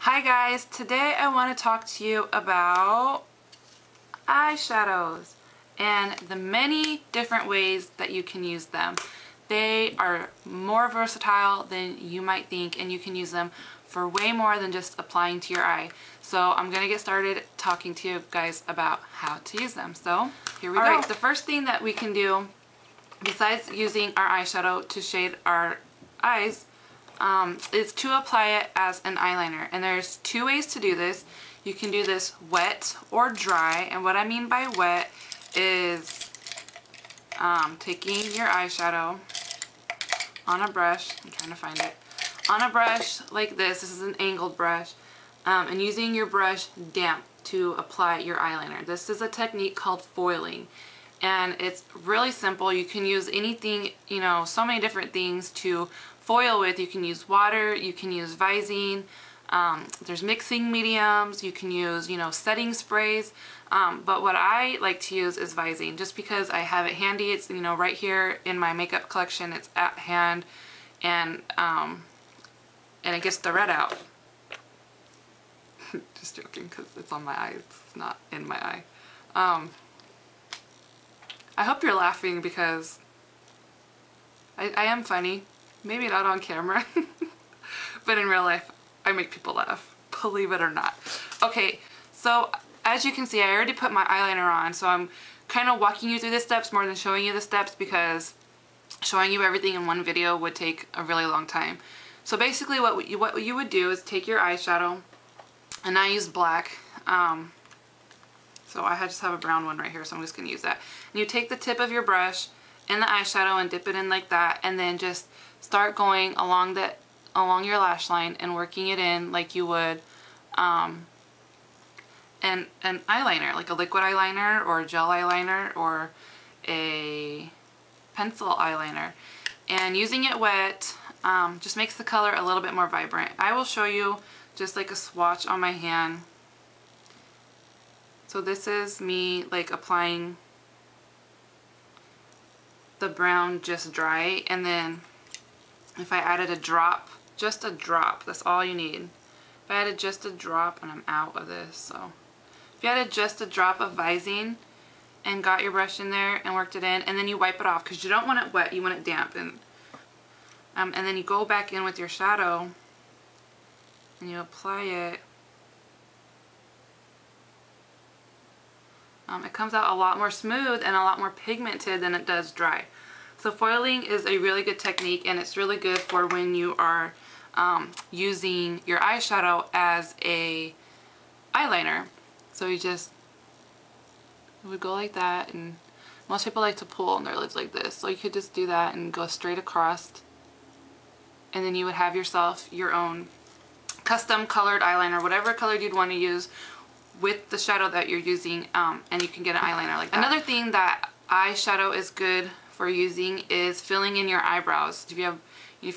Hi guys, today I want to talk to you about eyeshadows and the many different ways that you can use them. They are more versatile than you might think, and you can use them for way more than just applying to your eye. So I'm going to get started talking to you guys about how to use them. So here we go. Alright, the first thing that we can do besides using our eyeshadow to shade our eyes is to apply it as an eyeliner. And there's two ways to do this. You can do this wet or dry, and what I mean by wet is taking your eyeshadow on a brush, I'm trying to find it, on a brush like this is an angled brush, and using your brush damp to apply your eyeliner. This is a technique called foiling, and it's really simple. You can use anything, you know, so many different things to foil with. You can use water, you can use Visine, there's mixing mediums, you can use, you know, setting sprays, but what I like to use is Visine just because I have it handy. It's, you know, right here in my makeup collection. It's at hand, and it gets the red out. Just joking, because it's on my eye, it's not in my eye. I hope you're laughing because I am funny. Maybe not on camera, but in real life, I make people laugh, believe it or not. Okay, so as you can see, I already put my eyeliner on, so I'm kind of walking you through the steps more than showing you the steps, because showing you everything in one video would take a really long time. So basically what you would do is take your eyeshadow, and I use black, so I just have a brown one right here, so I'm just going to use that. And you take the tip of your brush in the eyeshadow and dip it in like that, and then just start going along your lash line and working it in like you would an eyeliner, like a liquid eyeliner or a gel eyeliner or a pencil eyeliner. And using it wet just makes the color a little bit more vibrant. I will show you just like a swatch on my hand. So this is me like applying the brown just dry, and then if I added a drop, just a drop, that's all you need. If I added just a drop, and I'm out of this, so if you added just a drop of Visine and got your brush in there and worked it in, and then you wipe it off because you don't want it wet, you want it damp, and then you go back in with your shadow and you apply it. It comes out a lot more smooth and a lot more pigmented than it does dry. So foiling is a really good technique, and it's really good for when you are using your eyeshadow as a eyeliner. So you just would go like that, and most people like to pull on their lids like this. So you could just do that and go straight across, and then you would have yourself your own custom colored eyeliner, whatever color you'd want to use with the shadow that you're using, and you can get an eyeliner like that. Another thing that eyeshadow is good for using is filling in your eyebrows. If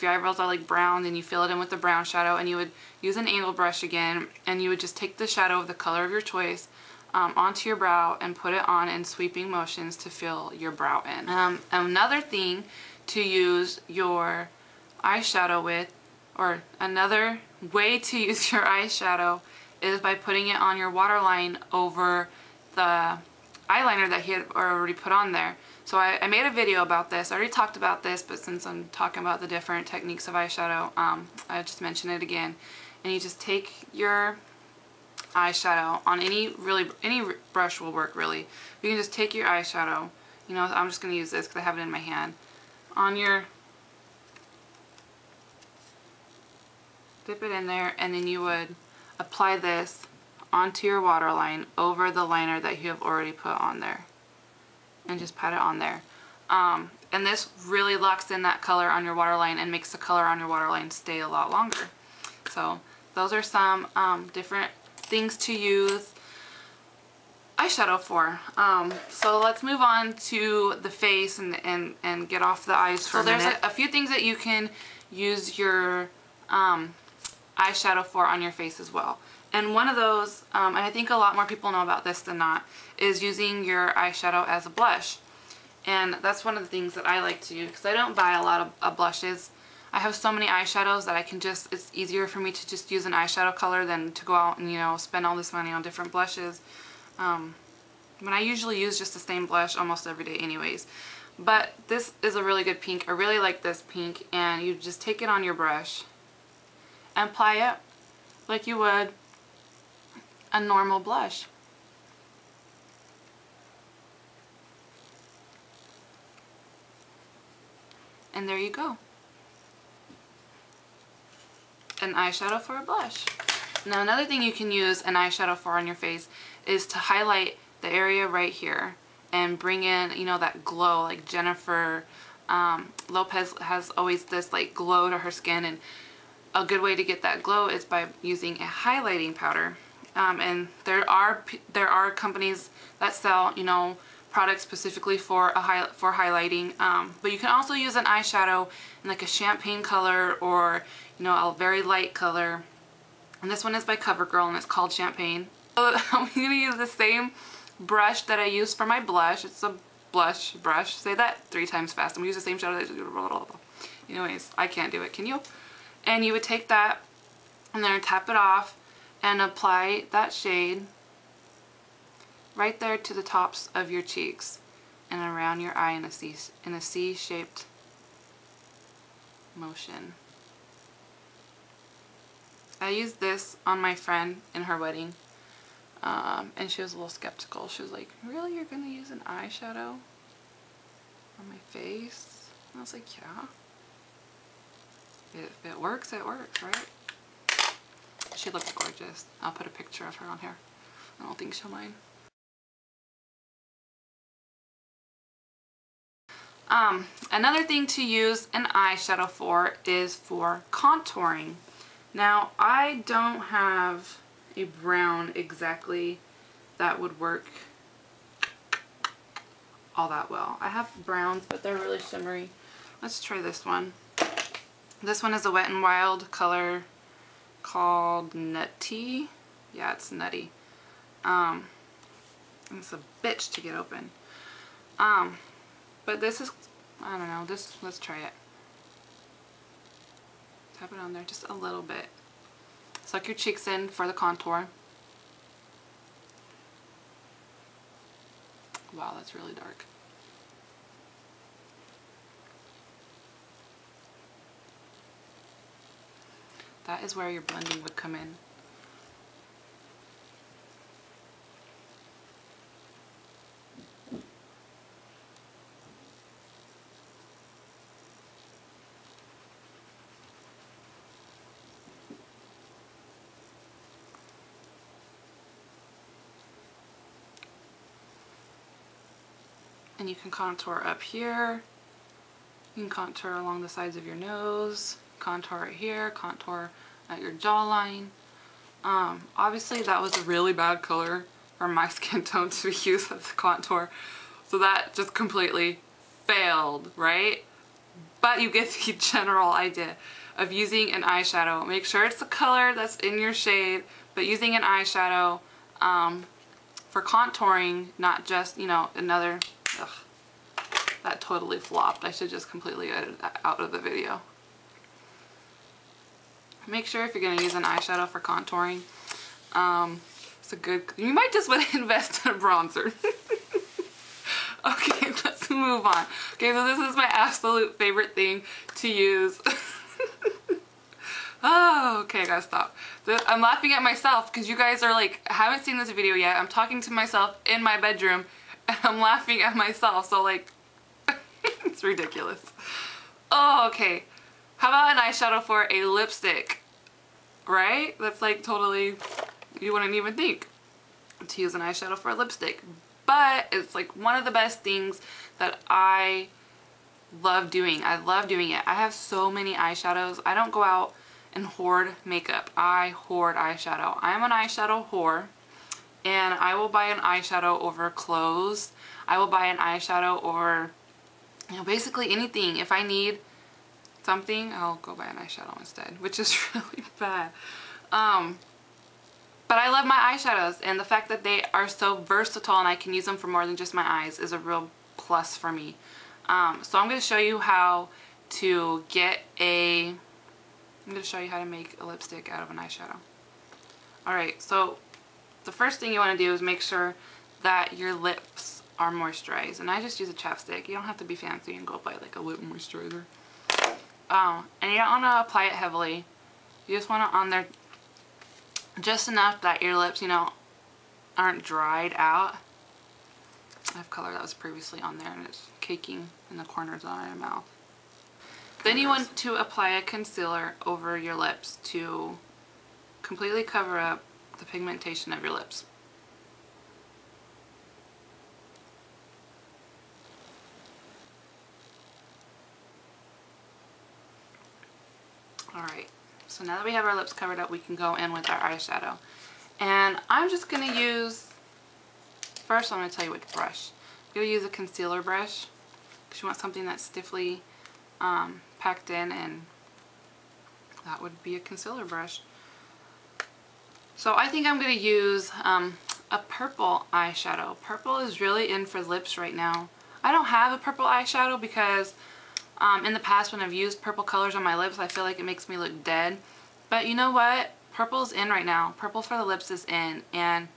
your eyebrows are like brown, then you fill it in with the brown shadow, and you would use an angled brush again, and you would just take the shadow of the color of your choice onto your brow and put it on in sweeping motions to fill your brow in. Another thing to use your eyeshadow with, or another way to use your eyeshadow, is by putting it on your waterline over the eyeliner that he had already put on there. So I made a video about this. I already talked about this, but since I'm talking about the different techniques of eyeshadow, I just mention it again. And you just take your eyeshadow on any brush will work really. You can just take your eyeshadow, you know, I'm just going to use this because I have it in my hand, on your, dip it in there, and then you would apply this onto your waterline over the liner that you have already put on there, and just pat it on there. And this really locks in that color on your waterline and makes the color on your waterline stay a lot longer. So those are some different things to use eyeshadow for. So let's move on to the face and get off the eyes for a minute. So there's a few things that you can use your eyeshadow for on your face as well. And one of those, and I think a lot more people know about this than not, is using your eyeshadow as a blush. And that's one of the things that I like to do, because I don't buy a lot of blushes. I have so many eyeshadows that I can just, it's easier for me to just use an eyeshadow color than to go out and, you know, spend all this money on different blushes. When I usually use just the same blush almost every day anyways. But this is a really good pink. I really like this pink, and you just take it on your brush and apply it like you would a normal blush. And there you go. An eyeshadow for a blush. Now another thing you can use an eyeshadow for on your face is to highlight the area right here and bring in, you know, that glow. Like Jennifer Lopez has always this like glow to her skin, and a good way to get that glow is by using a highlighting powder. And there are companies that sell, you know, products specifically for highlighting, but you can also use an eyeshadow in like a champagne color or, you know, a very light color. And this one is by CoverGirl and it's called Champagne. So I'm going to use the same brush that I use for my blush. It's a blush brush. Say that 3 times fast. I'm going to use the same shadow. Anyways, I can't do it. Can you? And you would take that and then tap it off and apply that shade right there to the tops of your cheeks and around your eye in a C-shaped motion. I used this on my friend in her wedding, and she was a little skeptical. She was like, really, you're gonna use an eyeshadow on my face? And I was like, yeah. If it works, it works, right? She looked gorgeous. I'll put a picture of her on here. I don't think she'll mind. Another thing to use an eyeshadow for is for contouring. Now, I don't have a brown exactly that would work all that well. I have browns, but they're really shimmery. Let's try this one. This one is a Wet n Wild color called Nutty. Yeah, it's Nutty. It's a bitch to get open. But this is, I don't know, let's try it. Tap it on there just a little bit. Suck your cheeks in for the contour. Wow, that's really dark. That is where your blending would come in. And you can contour up here. You can contour along the sides of your nose, contour right here, contour at your jawline. Obviously that was a really bad color for my skin tone to use as a contour. So that just completely failed, right? But you get the general idea of using an eyeshadow. Make sure it's the color that's in your shade, but using an eyeshadow for contouring, not just, you know, another... Ugh, that totally flopped. I should just completely edit that out of the video. Make sure if you're going to use an eyeshadow for contouring, it's a good... You might just want to invest in a bronzer. Okay, let's move on. Okay, so this is my absolute favorite thing to use. Oh, okay, I gotta stop. I'm laughing at myself because you guys are like, haven't seen this video yet. I'm talking to myself in my bedroom and I'm laughing at myself, so like, it's ridiculous. Oh, okay. How about an eyeshadow for a lipstick? Right? That's like totally, you wouldn't even think to use an eyeshadow for a lipstick. But it's like one of the best things that I love doing. I love doing it. I have so many eyeshadows. I don't go out and hoard makeup. I hoard eyeshadow. I'm an eyeshadow whore. And I will buy an eyeshadow over clothes. I will buy an eyeshadow over, you know, basically anything. If I need something, I'll go buy an eyeshadow instead, which is really bad. But I love my eyeshadows, and the fact that they are so versatile and I can use them for more than just my eyes is a real plus for me. So I'm going to show you how to get a, I'm going to show you how to make a lipstick out of an eyeshadow. Alright, so the first thing you want to do is make sure that your lips are moisturized. And I just use a chapstick. You don't have to be fancy and go buy like a lip moisturizer. And you don't want to apply it heavily. You just want it on there just enough that your lips, you know, aren't dried out. I have color that was previously on there and it's caking in the corners of my mouth. Then you want to apply a concealer over your lips to completely cover up the pigmentation of your lips. Alright, so now that we have our lips covered up, we can go in with our eyeshadow. And I'm just going to use, first I'm going to tell you which brush. I'm going to use a concealer brush because you want something that's stiffly packed in, and that would be a concealer brush. So I think I'm going to use a purple eyeshadow. Purple is really in for lips right now. I don't have a purple eyeshadow because in the past when I've used purple colors on my lips, I feel like it makes me look dead. But you know what? Purple's in right now. Purple for the lips is in, and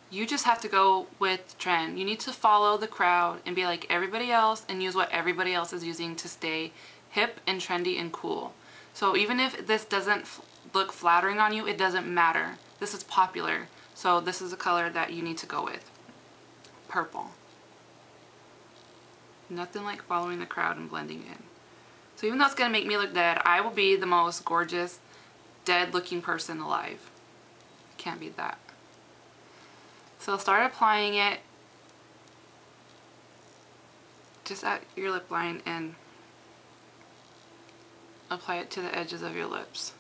you just have to go with the trend. You need to follow the crowd and be like everybody else and use what everybody else is using to stay hip and trendy and cool. So even if this doesn't look flattering on you, it doesn't matter. This is popular. So this is a color that you need to go with. Purple. Nothing like following the crowd and blending in. So even though it's going to make me look dead, I will be the most gorgeous, dead looking person alive. Can't beat that. So start applying it just at your lip line and apply it to the edges of your lips.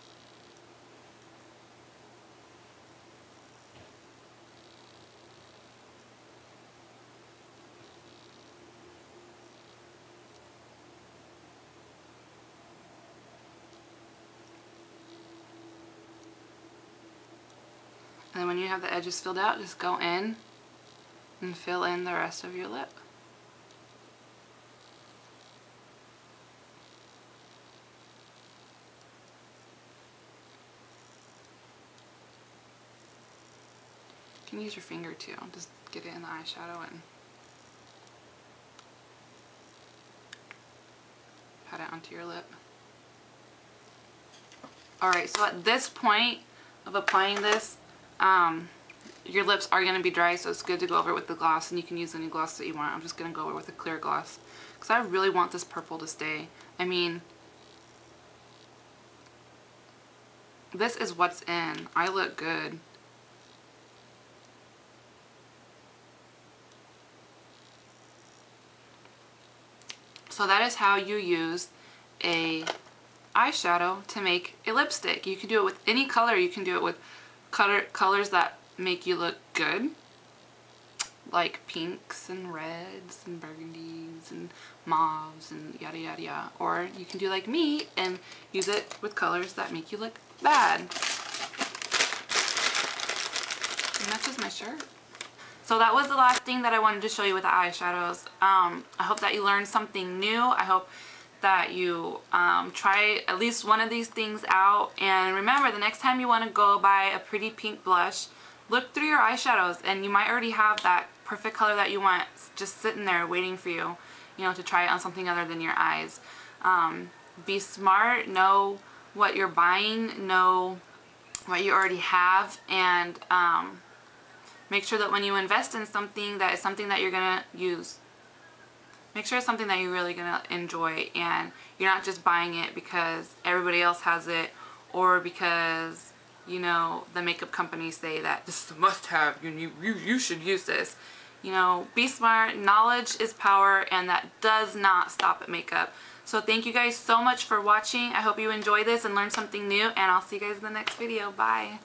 And then when you have the edges filled out, just go in and fill in the rest of your lip. You can use your finger too. Just get it in the eyeshadow and pat it onto your lip. Alright, so at this point of applying this, your lips are going to be dry, so it's good to go over it with the gloss, and you can use any gloss that you want. I'm just going to go over with a clear gloss because I really want this purple to stay. I mean, this is what's in. I look good. So that is how you use a eyeshadow to make a lipstick. You can do it with any color. You can do it with colors that make you look good, like pinks and reds and burgundies and mauves and yada yada yada. Or you can do like me and use it with colors that make you look bad. And that's just my shirt. So that was the last thing that I wanted to show you with the eyeshadows. I hope that you learned something new. I hope that you try at least one of these things out. And remember, the next time you want to go buy a pretty pink blush, look through your eyeshadows, and you might already have that perfect color that you want just sitting there waiting for you, you know, to try it on something other than your eyes. Be smart, know what you're buying, know what you already have, and make sure that when you invest in something, that is something that you're gonna use. Make sure it's something that you're really going to enjoy, and you're not just buying it because everybody else has it, or because, you know, the makeup companies say that this is a must-have, you should use this. You know, be smart. Knowledge is power, and that does not stop at makeup. So thank you guys so much for watching. I hope you enjoy this and learn something new, and I'll see you guys in the next video. Bye.